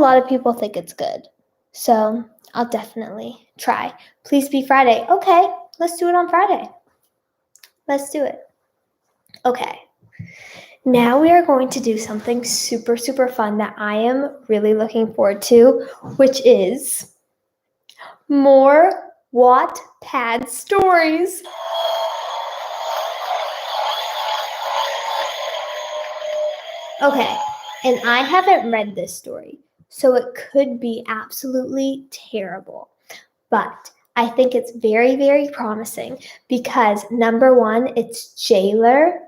lot of people think it's good. So I'll definitely try. Please be Friday. Okay, let's do it on Friday. Let's do it. Okay. Now we are going to do something super, super fun that I am really looking forward to, which is more Wattpad stories. Okay, and I haven't read this story, so it could be absolutely terrible. But I think it's very, very promising because number one, it's Jailer.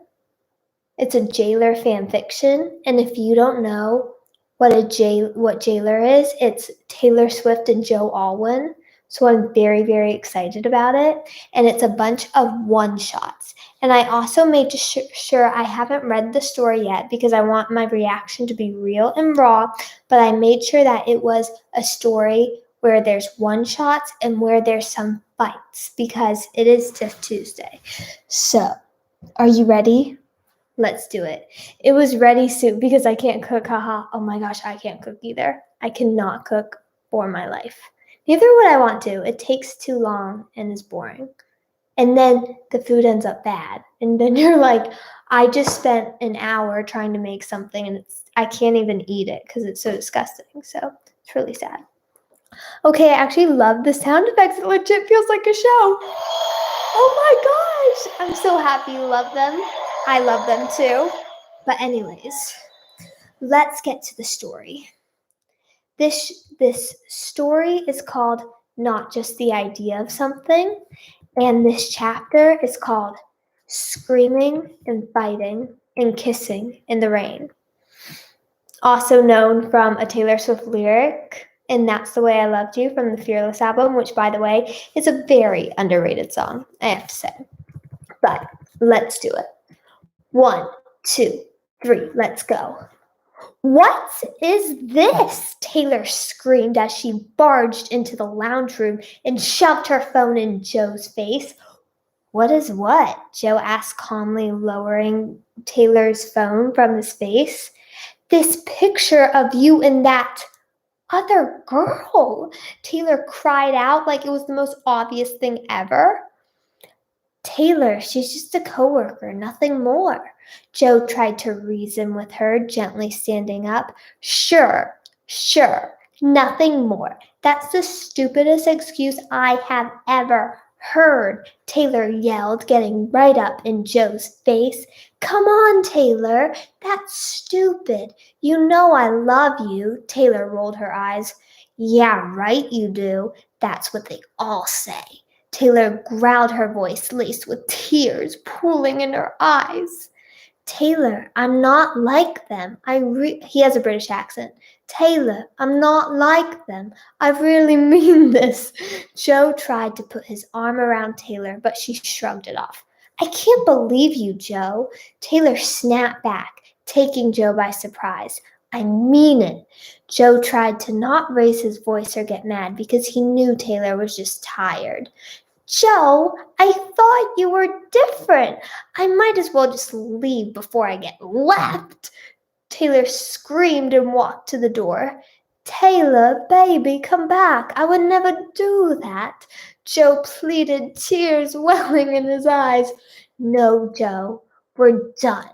It's a Jailer fan fiction, and if you don't know what Jailer is, it's Taylor Swift and Joe Alwyn. So I'm very, very excited about it, and it's a bunch of one-shots. And I also made sure I haven't read the story yet because I want my reaction to be real and raw, but I made sure that it was a story where there's one-shots and where there's some fights because it is Tiff Tuesday. So, are you ready? Let's do it. It was ready soon because I can't cook. Haha. Oh my gosh, I can't cook either. I cannot cook for my life. Neither would I want to. It takes too long and is boring. And then the food ends up bad. And then you're like, I just spent an hour trying to make something and I can't even eat it because it's so disgusting. So it's really sad. Okay, I actually love the sound effects. It legit feels like a show. Oh my gosh. I'm so happy you love them. I love them too. But anyways, let's get to the story. This story is called Not Just the Idea of Something, and this chapter is called Screaming and Fighting and Kissing in the Rain. Also known from a Taylor Swift lyric, and That's the Way I Loved You from the Fearless album, which, by the way, is a very underrated song, I have to say. But let's do it. 1, 2, 3, let's go. What is this? Taylor screamed as she barged into the lounge room and shoved her phone in Joe's face. What is what? Joe asked calmly, lowering Taylor's phone from his face. This picture of you and that other girl, Taylor cried out like it was the most obvious thing ever. Taylor, she's just a coworker, nothing more. Joe tried to reason with her, gently standing up. Sure, nothing more. That's the stupidest excuse I have ever heard, Taylor yelled, getting right up in Joe's face. Come on, Taylor, that's stupid. You know I love you, Taylor rolled her eyes. Yeah, right you do. That's what they all say. Taylor growled, her voice laced with tears pooling in her eyes. Taylor, I'm not like them. He has a British accent. Taylor, I'm not like them. I really mean this. Joe tried to put his arm around Taylor, but she shrugged it off. I can't believe you, Joe. Taylor snapped back, taking Joe by surprise. I mean it. Joe tried to not raise his voice or get mad because he knew Taylor was just tired. Joe, I thought you were different. I might as well just leave before I get left. Taylor screamed and walked to the door. Taylor, baby, come back. I would never do that. Joe pleaded, tears welling in his eyes. No, Joe, we're done.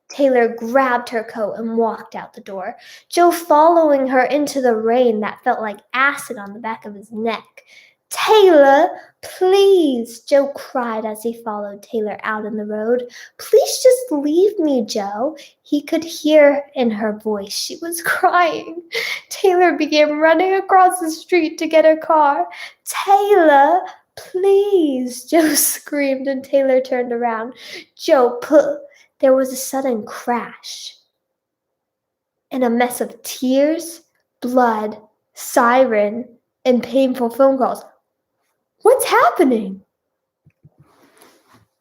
Taylor grabbed her coat and walked out the door, Joe following her into the rain that felt like acid on the back of his neck. Taylor, please, Joe cried as he followed Taylor out in the road. Please just leave me, Joe. He could hear in her voice she was crying. Taylor began running across the street to get her car. Taylor, please, Joe screamed, and Taylor turned around. Joe, there was a sudden crash and a mess of tears, blood, siren, and painful phone calls. What's happening?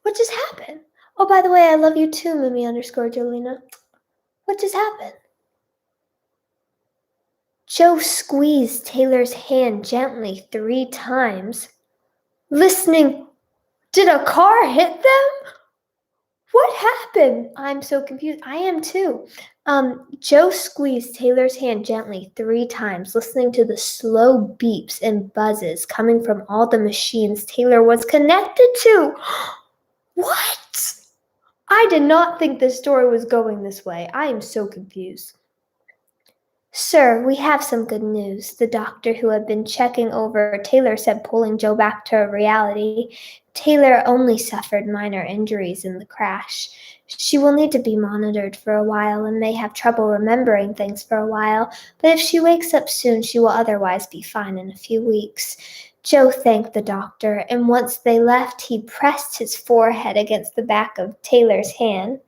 What just happened? Oh, by the way, I love you too, Mimi_Jolina. What just happened? Joe squeezed Taylor's hand gently 3 times. Listening, did a car hit them? What happened? I'm so confused. I am too. Joe squeezed Taylor's hand gently 3 times, listening to the slow beeps and buzzes coming from all the machines Taylor was connected to. What? I did not think this story was going this way. I am so confused. Sir, we have some good news, the doctor who had been checking over Taylor said, pulling Joe back to reality. Taylor only suffered minor injuries in the crash. She will need to be monitored for a while and may have trouble remembering things for a while, but if she wakes up soon, she will otherwise be fine in a few weeks. Joe thanked the doctor, and once they left, he pressed his forehead against the back of Taylor's hand.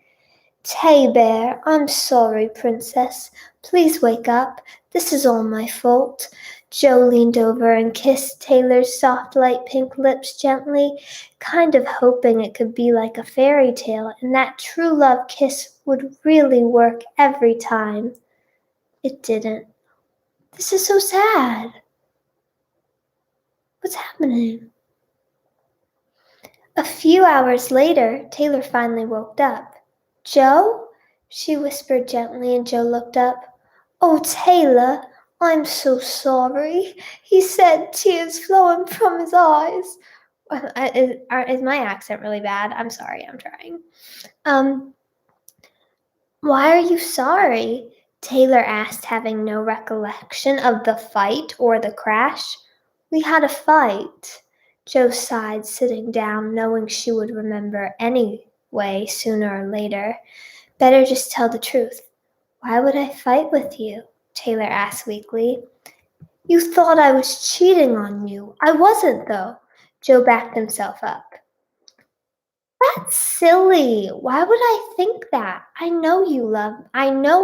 Tay-Bear, I'm sorry, Princess. Please wake up. This is all my fault. Joe leaned over and kissed Taylor's soft, light pink lips gently, kind of hoping it could be like a fairy tale and that true love kiss would really work every time. It didn't. This is so sad. What's happening? A few hours later, Taylor finally woke up. Joe? She whispered gently, and Joe looked up. Oh, Taylor, I'm so sorry, he said, tears flowing from his eyes. Is my accent really bad? I'm sorry, I'm trying. Why are you sorry? Taylor asked, having no recollection of the fight or the crash. We had a fight. Joe sighed, sitting down, knowing she would remember anyway sooner or later. Better just tell the truth. Why would I fight with you? Taylor asked weakly. You thought I was cheating on you. I wasn't, though. Joe backed himself up. That's silly. Why would I think that? I know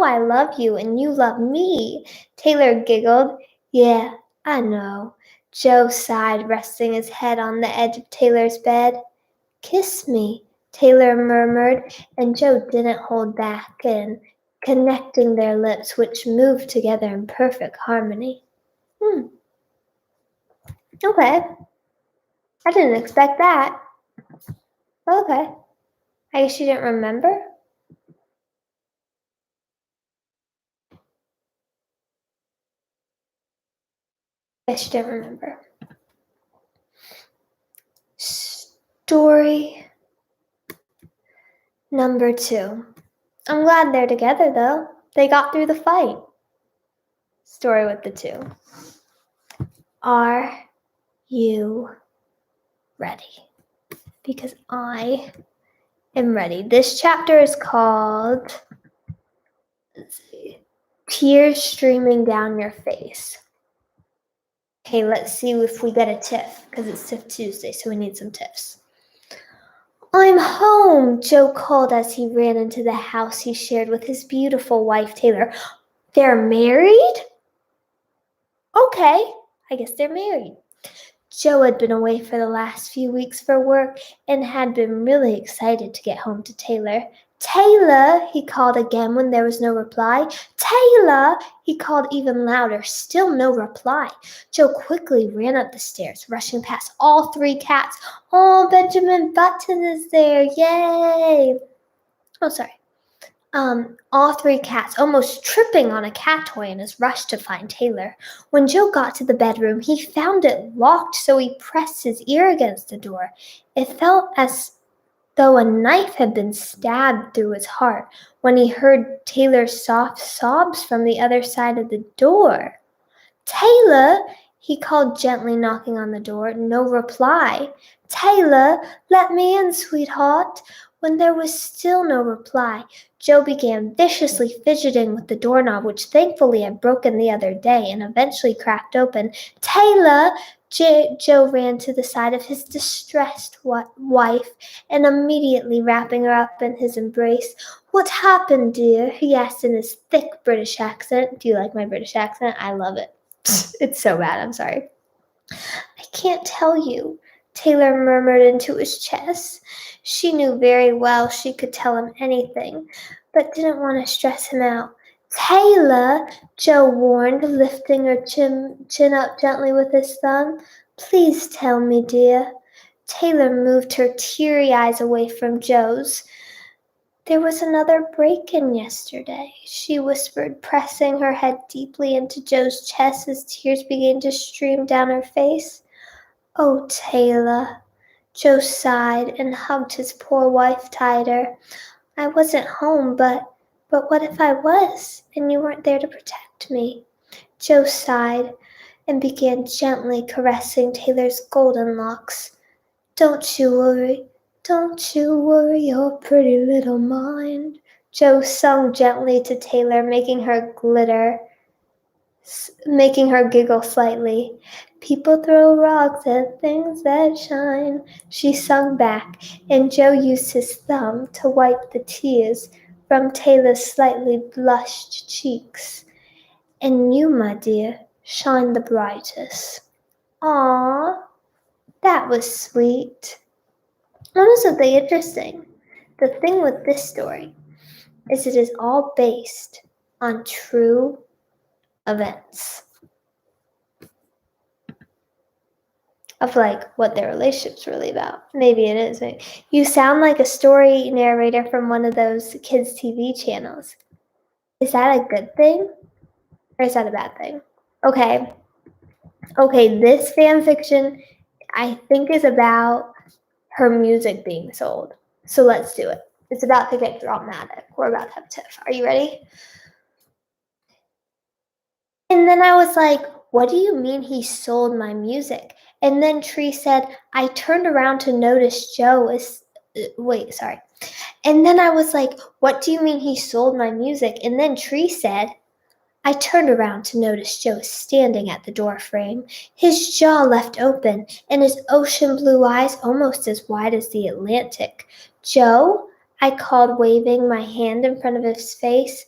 I love you and you love me. Taylor giggled. Yeah, I know. Joe sighed, resting his head on the edge of Taylor's bed. Kiss me, Taylor murmured, and Joe didn't hold back in, connecting their lips, which moved together in perfect harmony. Okay. I didn't expect that. Okay. I guess you didn't remember? Guess you didn't remember. Story number 2. I'm glad they're together, though. They got through the fight. Story with the 2. Are you ready? Because I am ready. This chapter is called, Tears Streaming Down Your Face. Okay, let's see if we get a tiff, because it's Tiff Tuesday, so we need some tiffs. I'm home, Joe called as he ran into the house he shared with his beautiful wife, Taylor. They're married? Okay, I guess they're married. Joe had been away for the last few weeks for work and had been really excited to get home to Taylor. Taylor, he called again when there was no reply. Taylor, he called even louder. Still no reply. Joe quickly ran up the stairs, rushing past all 3 cats. Oh, Benjamin Button is there. Yay. Oh, sorry. All 3 cats, almost tripping on a cat toy in his rush to find Taylor. When Joe got to the bedroom, he found it locked, so he pressed his ear against the door. It felt as though a knife had been stabbed through his heart when he heard Taylor's soft sobs from the other side of the door. Taylor, he called gently, knocking on the door. No reply. Taylor, let me in, sweetheart. When there was still no reply, Joe began viciously fidgeting with the doorknob, which thankfully had broken the other day and eventually cracked open. Taylor! Joe ran to the side of his distressed wife and immediately wrapping her up in his embrace. What happened, dear? He asked in his thick British accent. Do you like my British accent? I love it. It's so bad, I'm sorry. I can't tell you, Taylor murmured into his chest. She knew very well she could tell him anything, but didn't want to stress him out. Taylor, Joe warned, lifting her chin up gently with his thumb. Please tell me, dear. Taylor moved her teary eyes away from Joe's. There was another break-in yesterday, she whispered, pressing her head deeply into Joe's chest as tears began to stream down her face. Oh, Taylor. Joe sighed and hugged his poor wife tighter. I wasn't home, but what if I was, and you weren't there to protect me? Joe sighed and began gently caressing Taylor's golden locks. Don't you worry your pretty little mind. Joe sung gently to Taylor, making her giggle slightly. People throw rocks at things that shine, she sung back, and Joe used his thumb to wipe the tears from Taylor's slightly blushed cheeks. And you, my dear, shine the brightest. Aww, that was sweet. What is something interesting? The thing with this story is it is all based on true events of what their relationship's really about. Maybe it is. Maybe. You sound like a story narrator from one of those kids' TV channels. Is that a good thing? Or is that a bad thing? Okay, this fan fiction I think is about her music being sold. So let's do it. It's about to get dramatic. We're about to have tiff. Are you ready? And then I was like, what do you mean he sold my music? And then Tree said, I turned around to notice Joe is... And then I was like, what do you mean he sold my music? And then Tree said, I turned around to notice Joe standing at the door frame, his jaw left open, and his ocean blue eyes almost as wide as the Atlantic. Joe, I called, waving my hand in front of his face.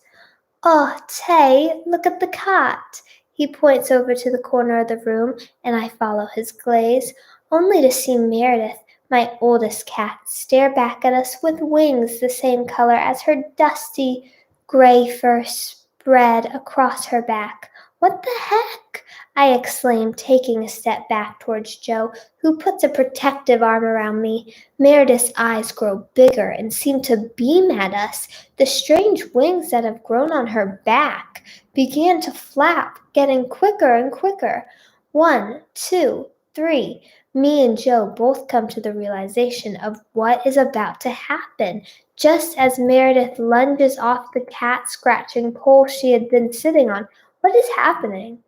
Oh, Tay, look at the cat. He points over to the corner of the room, and I follow his gaze, only to see Meredith, my oldest cat, stare back at us with wings the same color as her dusty gray fur spread across her back. What the heck? I exclaimed, taking a step back towards Joe, who puts a protective arm around me. Meredith's eyes grow bigger and seem to beam at us. The strange wings that have grown on her back began to flap, getting quicker and quicker. 1, 2, 3. Me and Joe both come to the realization of what is about to happen. Just as Meredith lunges off the cat-scratching pole she had been sitting on. What is happening?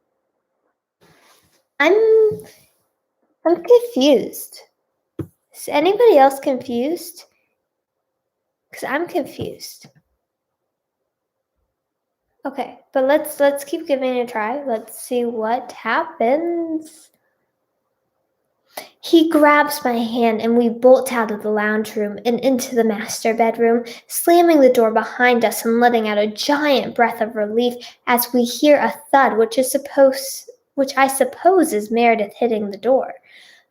I'm confused. Is anybody else confused? Because I'm confused. Okay, but let's keep giving it a try. Let's see what happens. He grabs my hand and we bolt out of the lounge room and into the master bedroom, slamming the door behind us and letting out a giant breath of relief as we hear a thud, which I suppose is Meredith hitting the door.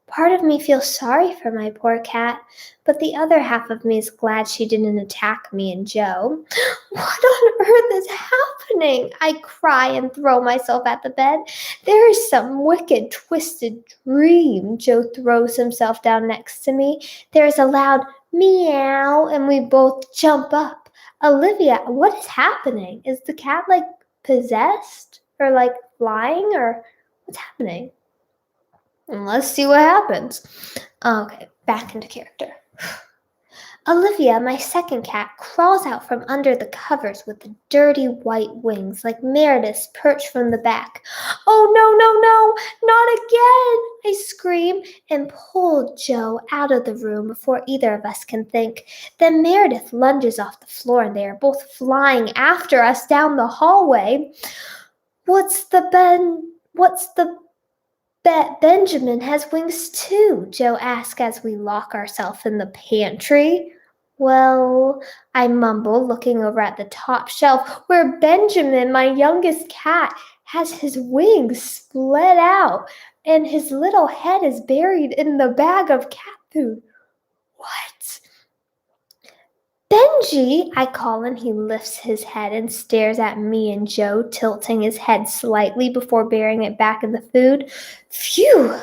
Part of me feels sorry for my poor cat, but the other half of me is glad she didn't attack me and Joe. What on earth is happening? I cry and throw myself at the bed. There is some wicked, twisted dream. Joe throws himself down next to me. There is a loud meow, and we both jump up. Olivia, what is happening? Is the cat possessed or flying or what's happening? And let's see what happens. Okay, back into character. Olivia, my second cat, crawls out from under the covers with the dirty white wings like Meredith's perched from the back. Oh, no, not again, I scream and pull Joe out of the room before either of us can think. Then Meredith lunges off the floor and they are both flying after us down the hallway. Benjamin has wings too, Joe asks as we lock ourselves in the pantry. Well, I mumble, looking over at the top shelf where Benjamin, my youngest cat, has his wings spread out and his little head is buried in the bag of cat food. What? Benji, I call, and he lifts his head and stares at me and Joe, tilting his head slightly before burying it back in the food. Phew!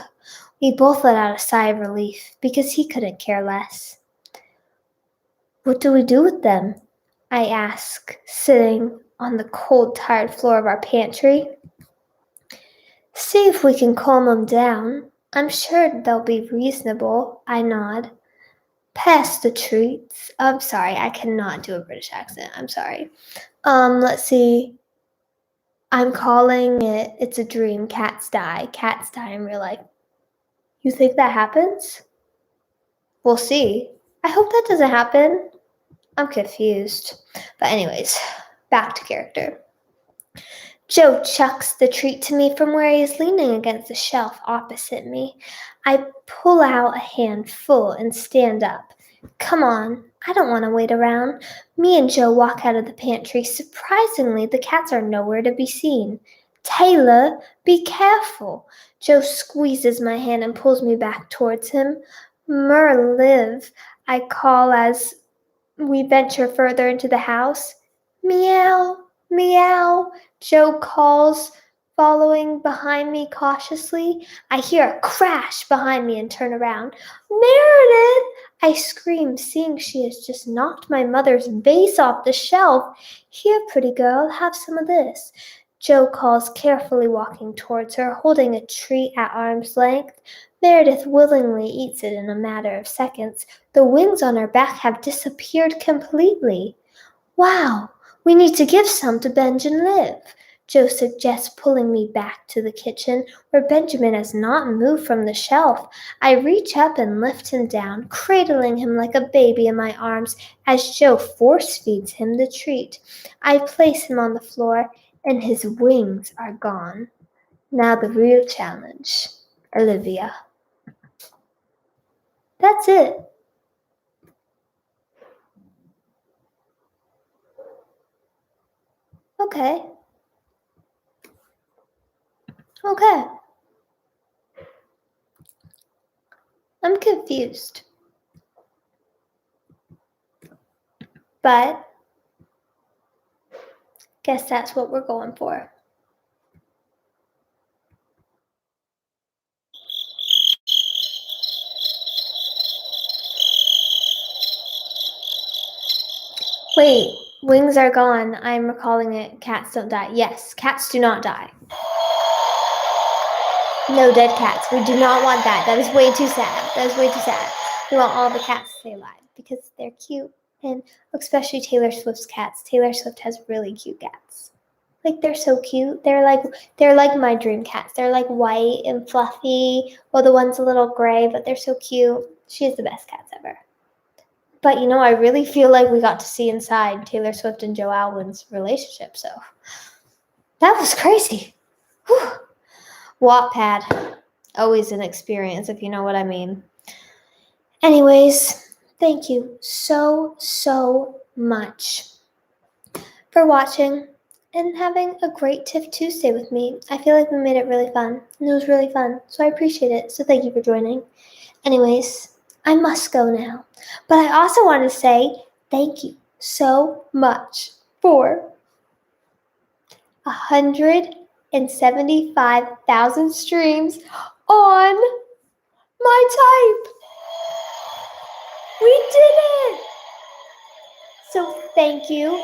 We both let out a sigh of relief because he couldn't care less. What do we do with them? I ask, sitting on the cold, tired floor of our pantry. See if we can calm them down. I'm sure they'll be reasonable, I nod. Pass the treats. I'm sorry, I cannot do a British accent. I'm sorry. Let's see. I'm calling it It's a Dream, Cats Die. Cats die in real life. You think that happens? We'll see. I hope that doesn't happen. I'm confused. But anyways, back to character. Joe chucks the treat to me from where he is leaning against the shelf opposite me. I pull out a handful and stand up. Come on, I don't want to wait around. Me and Joe walk out of the pantry. Surprisingly, the cats are nowhere to be seen. Taylor, be careful. Joe squeezes my hand and pulls me back towards him. Merliv, I call as we venture further into the house. Meow, meow, Joe calls, following behind me cautiously. I hear a crash behind me and turn around. Meredith! I scream, seeing she has just knocked my mother's vase off the shelf. Here, pretty girl, have some of this. Joe calls, carefully walking towards her, holding a treat at arm's length. Meredith willingly eats it in a matter of seconds. The wings on her back have disappeared completely. Wow, we need to give some to Benj and Liv. Joe suggests, pulling me back to the kitchen, where Benjamin has not moved from the shelf. I reach up and lift him down, cradling him like a baby in my arms as Joe force feeds him the treat. I place him on the floor, and his wings are gone. Now the real challenge. Olivia. That's it. Okay. I'm confused. But guess that's what we're going for. Wait, wings are gone. I'm recalling it. Cats don't die. Yes, cats do not die. No dead cats. We do not want that. That is way too sad. We want all the cats to stay alive because they're cute, and especially Taylor Swift's cats. Taylor Swift has really cute cats. Like, they're so cute. They're like my dream cats. They're like white and fluffy. Well, the one's a little gray, but they're so cute. She has the best cats ever. But I really feel like we got to see inside Taylor Swift and Joe Alwyn's relationship. So that was crazy. Whew. Wattpad, always an experience, if you know what I mean. Anyways, thank you so much for watching and having a great Tiff Tuesday with me. I feel like we made it really fun, and it was really fun, so I appreciate it. So thank you for joining. Anyways, I must go now, but I also want to say thank you so much for 175,000 streams on my type. We did it! So thank you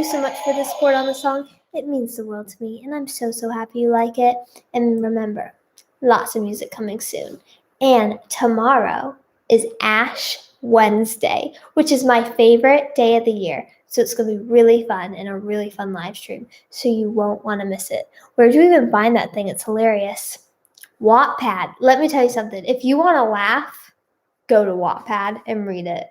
so much for the support on the song. It means the world to me, and I'm so happy you like it. And remember, lots of music coming soon. And tomorrow is Ash Wednesday, which is my favorite day of the year. So it's going to be really fun and a really fun live stream. So you won't want to miss it. Where do you even find that thing? It's hilarious. Wattpad. Let me tell you something. If you want to laugh, go to Wattpad and read it.